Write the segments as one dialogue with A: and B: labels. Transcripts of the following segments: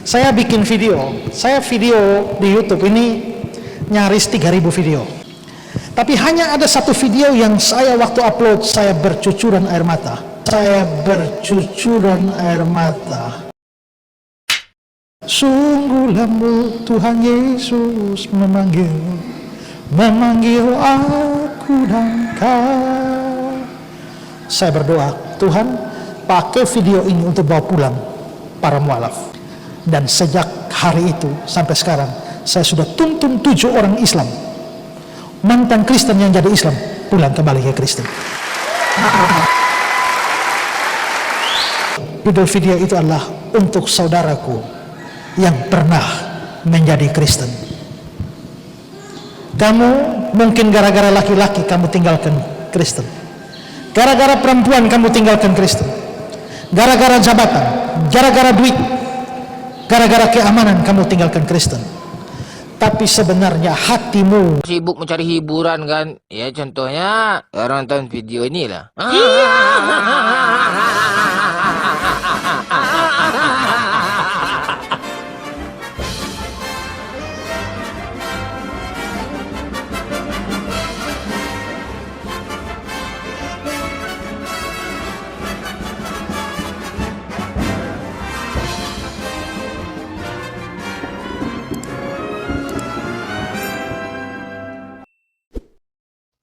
A: Saya bikin video, saya video di YouTube ini nyaris 3.000 video. Tapi hanya ada satu video yang saya waktu upload, saya bercucuran air mata. Saya bercucuran air mata. Sungguh lembut Tuhan Yesus memanggil aku dan kau. Saya berdoa, Tuhan pakai video ini untuk bawa pulang para mualaf. Dan sejak hari itu sampai sekarang, saya sudah tuntun 7 orang Islam, mantan Kristen yang jadi Islam, pulang kembali ke Kristen. Judul video itu adalah untuk saudaraku yang pernah menjadi Kristen. Kamu mungkin gara-gara laki-laki kamu tinggalkan Kristen, gara-gara perempuan kamu tinggalkan Kristen, gara-gara jabatan, gara-gara duit, gara-gara keamanan kamu tinggalkan Kristen. Tapi sebenarnya hatimu
B: sibuk mencari hiburan kan. Ya contohnya orang nonton video inilah.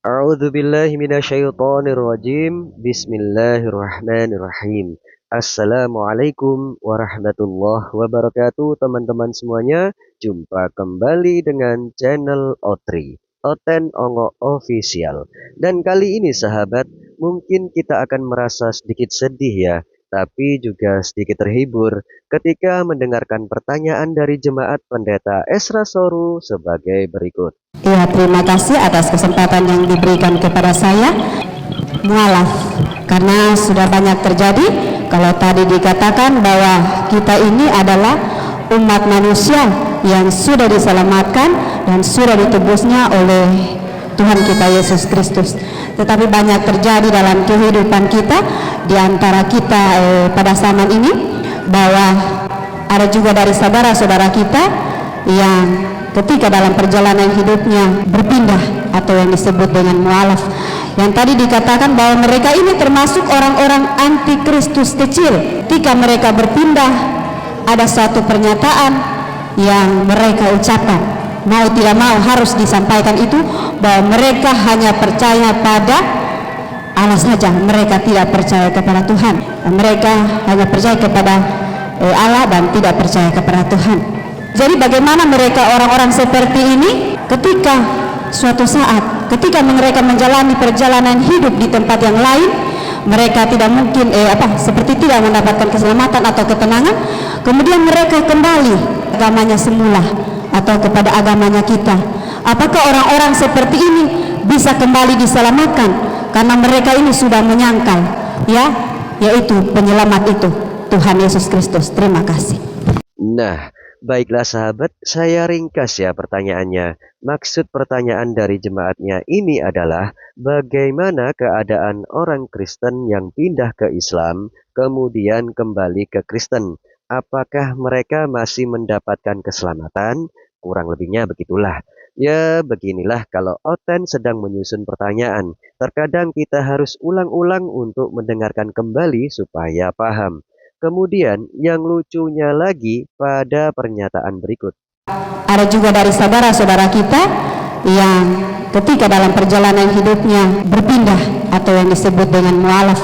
C: A'udzu billahi minasyaitonir rajim. Bismillahirrahmanirrahim. Assalamualaikum warahmatullahi wabarakatuh, teman-teman semuanya. Jumpa kembali dengan channel Otri, Oten Ongo Official. Dan kali ini sahabat, mungkin kita akan merasa sedikit sedih ya, tapi juga sedikit terhibur ketika mendengarkan pertanyaan dari jemaat pendeta Esra Soru sebagai berikut.
D: Ya, terima kasih atas kesempatan yang diberikan kepada saya. Mualaf, karena sudah banyak terjadi. Kalau tadi dikatakan bahwa kita ini adalah umat manusia yang sudah diselamatkan dan sudah ditebusnya oleh Tuhan kita Yesus Kristus. Tetapi banyak terjadi dalam kehidupan kita, di antara kita pada zaman ini, bahwa ada juga dari saudara-saudara kita yang ketika dalam perjalanan hidupnya berpindah atau yang disebut dengan mualaf, yang tadi dikatakan bahwa mereka ini termasuk orang-orang antikristus kecil. Ketika mereka berpindah, ada satu pernyataan yang mereka ucapkan, mau tidak mau harus disampaikan itu, bahwa mereka hanya percaya pada Allah saja, mereka tidak percaya kepada Tuhan. Mereka hanya percaya kepada Allah dan tidak percaya kepada Tuhan. Jadi bagaimana mereka orang-orang seperti ini ketika suatu saat, ketika mereka menjalani perjalanan hidup di tempat yang lain, mereka tidak mungkin seperti tidak mendapatkan keselamatan atau ketenangan, kemudian mereka kembali agamanya semula atau kepada agamanya kita. Apakah orang-orang seperti ini bisa kembali diselamatkan? Karena mereka ini sudah menyangkal, yaitu penyelamat itu Tuhan Yesus Kristus. Terima kasih.
C: Nah, baiklah sahabat, saya ringkas ya pertanyaannya. Maksud pertanyaan dari jemaatnya ini adalah bagaimana keadaan orang Kristen yang pindah ke Islam kemudian kembali ke Kristen. Apakah mereka masih mendapatkan keselamatan? Kurang lebihnya begitulah. Ya beginilah kalau Oten sedang menyusun pertanyaan. Terkadang kita harus ulang-ulang untuk mendengarkan kembali supaya paham. Kemudian yang lucunya lagi pada pernyataan berikut.
D: Ada juga dari saudara-saudara kita yang ketika dalam perjalanan hidupnya berpindah atau yang disebut dengan mualaf,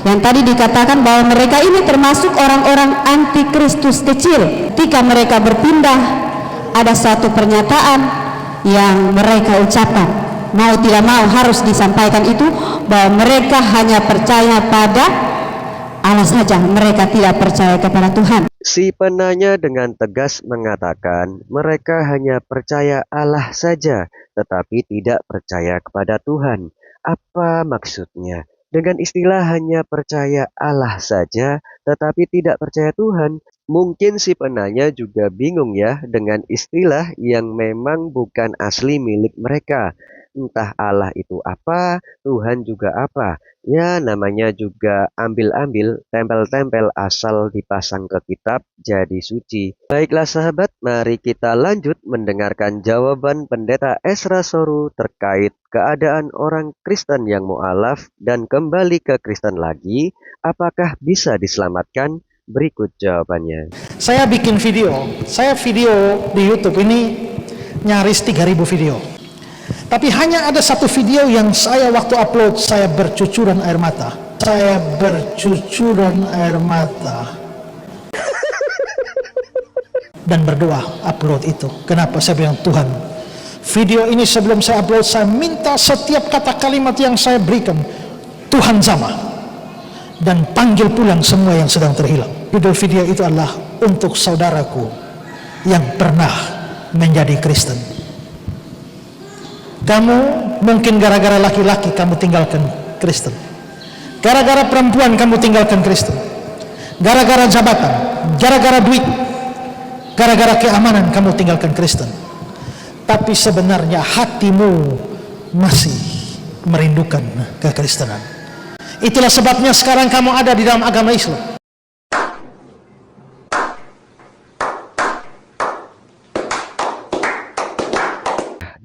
D: yang tadi dikatakan bahwa mereka ini termasuk orang-orang antikristus kecil. Ketika mereka berpindah, ada satu pernyataan yang mereka ucapkan, mau tidak mau harus disampaikan itu, bahwa mereka hanya percaya pada Allah saja, mereka tidak percaya kepada Tuhan.
C: Si penanya dengan tegas mengatakan mereka hanya percaya Allah saja, tetapi tidak percaya kepada Tuhan. Apa maksudnya? Dengan istilah hanya percaya Allah saja, tetapi tidak percaya Tuhan. Mungkin si penanya juga bingung ya dengan istilah yang memang bukan asli milik mereka. Entah Allah itu apa, Tuhan juga apa. Ya namanya juga ambil-ambil, tempel-tempel asal dipasang ke kitab jadi suci. Baiklah sahabat, mari kita lanjut mendengarkan jawaban Pendeta Esra Soru terkait keadaan orang Kristen yang mu'alaf dan kembali ke Kristen lagi. Apakah bisa diselamatkan? Berikut jawabannya.
A: Saya bikin video, di YouTube ini nyaris 3.000 video. Tapi hanya ada satu video yang saya waktu upload, saya bercucuran air mata. Dan berdoa upload itu. Kenapa saya bilang Tuhan, video ini sebelum saya upload, saya minta setiap kata kalimat yang saya berikan, Tuhan jamah. Dan panggil pulang semua yang sedang terhilang. Judul video itu adalah untuk saudaraku yang pernah menjadi Kristen. Kamu mungkin gara-gara laki-laki kamu tinggalkan Kristen, gara-gara perempuan kamu tinggalkan Kristen, gara-gara jabatan, gara-gara duit, gara-gara keamanan kamu tinggalkan Kristen. Tapi sebenarnya hatimu masih merindukan kekristenan. Itulah sebabnya sekarang kamu ada di dalam agama Islam.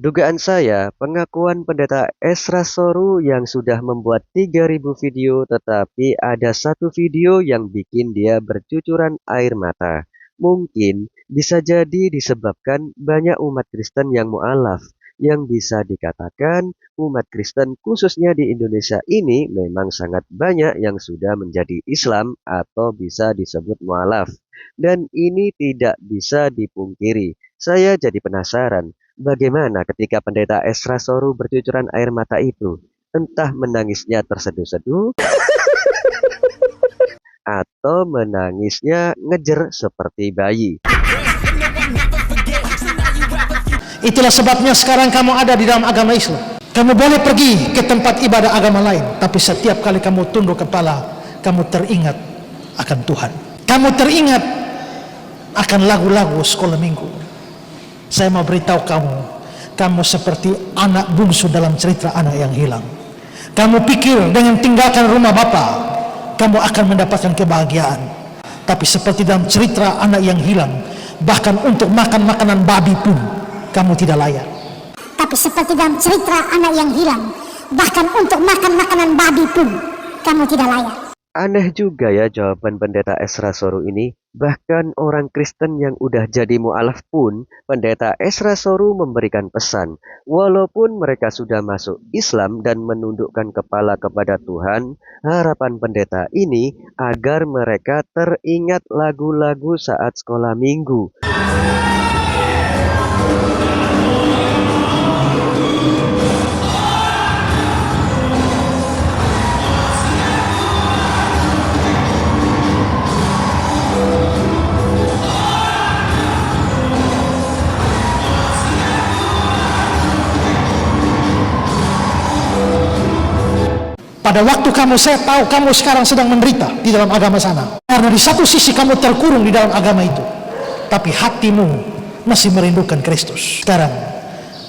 C: Dugaan saya, pengakuan Pendeta Esra Soru yang sudah membuat 3.000 video, tetapi ada satu video yang bikin dia bercucuran air mata. Mungkin bisa jadi disebabkan banyak umat Kristen yang mu'alaf. Yang bisa dikatakan umat Kristen khususnya di Indonesia ini memang sangat banyak yang sudah menjadi Islam atau bisa disebut mu'alaf. Dan ini tidak bisa dipungkiri. Saya jadi penasaran, bagaimana ketika Pendeta Esra Soru bercucuran air mata itu? Entah menangisnya terseduh-seduh atau menangisnya ngejer seperti bayi.
A: Itulah sebabnya sekarang kamu ada di dalam agama Islam. Kamu boleh pergi ke tempat ibadah agama lain, tapi setiap kali kamu tunduk kepala, kamu teringat akan Tuhan. Kamu teringat akan lagu-lagu sekolah minggu. Saya mau beritahu kamu seperti anak bungsu dalam cerita anak yang hilang. Kamu pikir dengan tinggalkan rumah Bapa, kamu akan mendapatkan kebahagiaan. Tapi seperti dalam cerita anak yang hilang, bahkan untuk makan makanan babi pun kamu tidak layak.
E: Tapi seperti dalam cerita anak yang hilang, bahkan untuk makan makanan babi pun kamu tidak layak.
C: Aneh juga ya jawaban Pendeta Esra Soru ini. Bahkan orang Kristen yang udah jadi mu'alaf pun, Pendeta Esra Soru memberikan pesan. Walaupun mereka sudah masuk Islam dan menundukkan kepala kepada Tuhan, harapan pendeta ini agar mereka teringat lagu-lagu saat sekolah minggu.
A: Pada waktu saya tahu kamu sekarang sedang menderita di dalam agama sana. Karena di satu sisi kamu terkurung di dalam agama itu, tapi hatimu masih merindukan Kristus. Sekarang,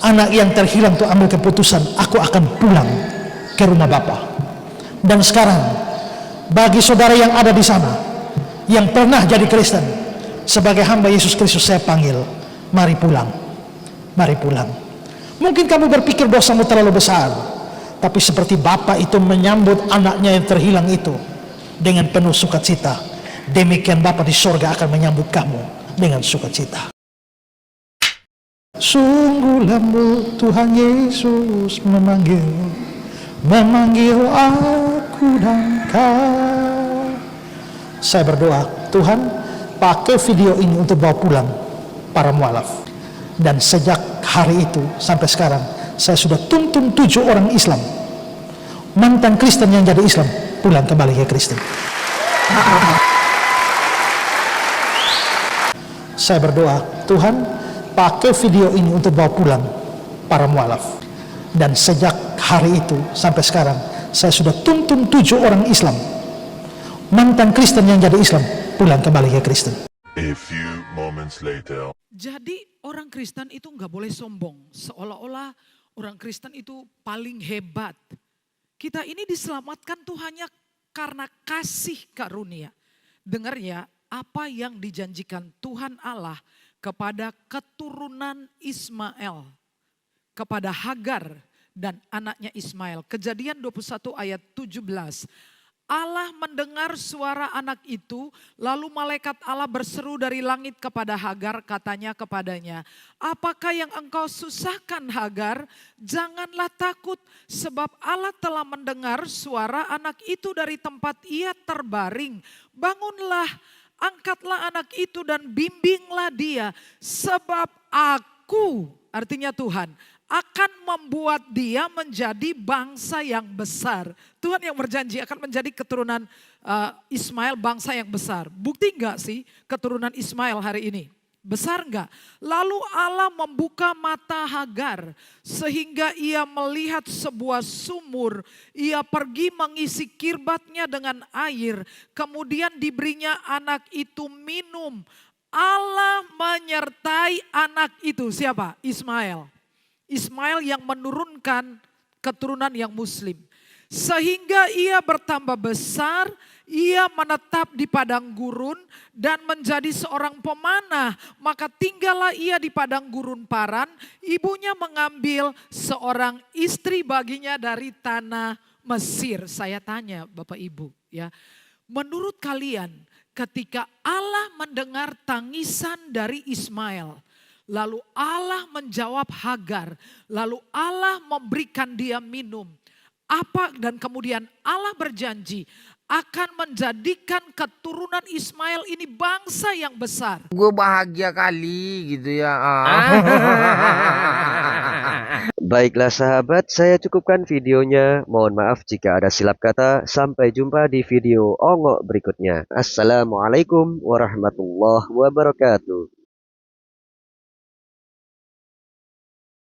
A: anak yang terhilang itu ambil keputusan, aku akan pulang ke rumah Bapa. Dan sekarang, bagi saudara yang ada di sana, yang pernah jadi Kristen, sebagai hamba Yesus Kristus saya panggil, mari pulang. Mari pulang. Mungkin kamu berpikir dosamu terlalu besar, tapi seperti Bapa itu menyambut anaknya yang terhilang itu dengan penuh sukacita, demikian Bapa di sorga akan menyambut kamu dengan sukacita. Sungguh lembut Tuhan Yesus memanggil aku dan kau. Saya berdoa, Tuhan pakai video ini untuk bawa pulang para mualaf. Dan sejak hari itu sampai sekarang, saya sudah tuntun 7 orang Islam, mantan Kristen yang jadi Islam, pulang kembali ke Kristen. Saya berdoa, Tuhan pakai video ini untuk bawa pulang para mualaf. Dan sejak hari itu sampai sekarang, saya sudah tuntun 7 orang Islam, mantan Kristen yang jadi Islam, pulang kembali ke Kristen.
F: A few moments later.
G: Jadi orang Kristen itu nggak boleh sombong, seolah-olah
F: orang Kristen itu paling hebat. Kita ini diselamatkan tuh hanya karena kasih karunia. Dengar ya, apa yang dijanjikan Tuhan Allah kepada keturunan Ismail, kepada Hagar dan anaknya Ismail. Kejadian 21 ayat 17. Allah mendengar suara anak itu, lalu malaikat Allah berseru dari langit kepada Hagar, katanya kepadanya, apakah yang engkau susahkan Hagar? Janganlah takut, sebab Allah telah mendengar suara anak itu dari tempat ia terbaring. Bangunlah, angkatlah anak itu dan bimbinglah dia, sebab aku, artinya Tuhan, akan membuat dia menjadi bangsa yang besar. Tuhan yang berjanji akan menjadi keturunan Ismail bangsa yang besar. Bukti enggak sih keturunan Ismail hari ini? Besar enggak? Lalu Allah membuka mata Hagar sehingga ia melihat sebuah sumur. Ia pergi mengisi kirbatnya dengan air. Kemudian diberinya anak itu minum. Allah menyertai anak itu. Siapa? Ismail. Ismail yang menurunkan keturunan yang muslim. Sehingga ia bertambah besar, ia menetap di padang gurun dan menjadi seorang pemanah. Maka tinggallah ia di padang gurun Paran, ibunya mengambil seorang istri baginya dari tanah Mesir. Saya tanya Bapak Ibu ya, menurut kalian ketika Allah mendengar tangisan dari Ismail, lalu Allah menjawab Hagar, lalu Allah memberikan dia minum. Apa dan kemudian Allah berjanji akan menjadikan keturunan Ismail ini bangsa yang besar.
B: Gue bahagia kali gitu ya.
C: Baiklah sahabat, saya cukupkan videonya. Mohon maaf jika ada silap kata. Sampai jumpa di video ongok berikutnya. Assalamualaikum warahmatullahi wabarakatuh.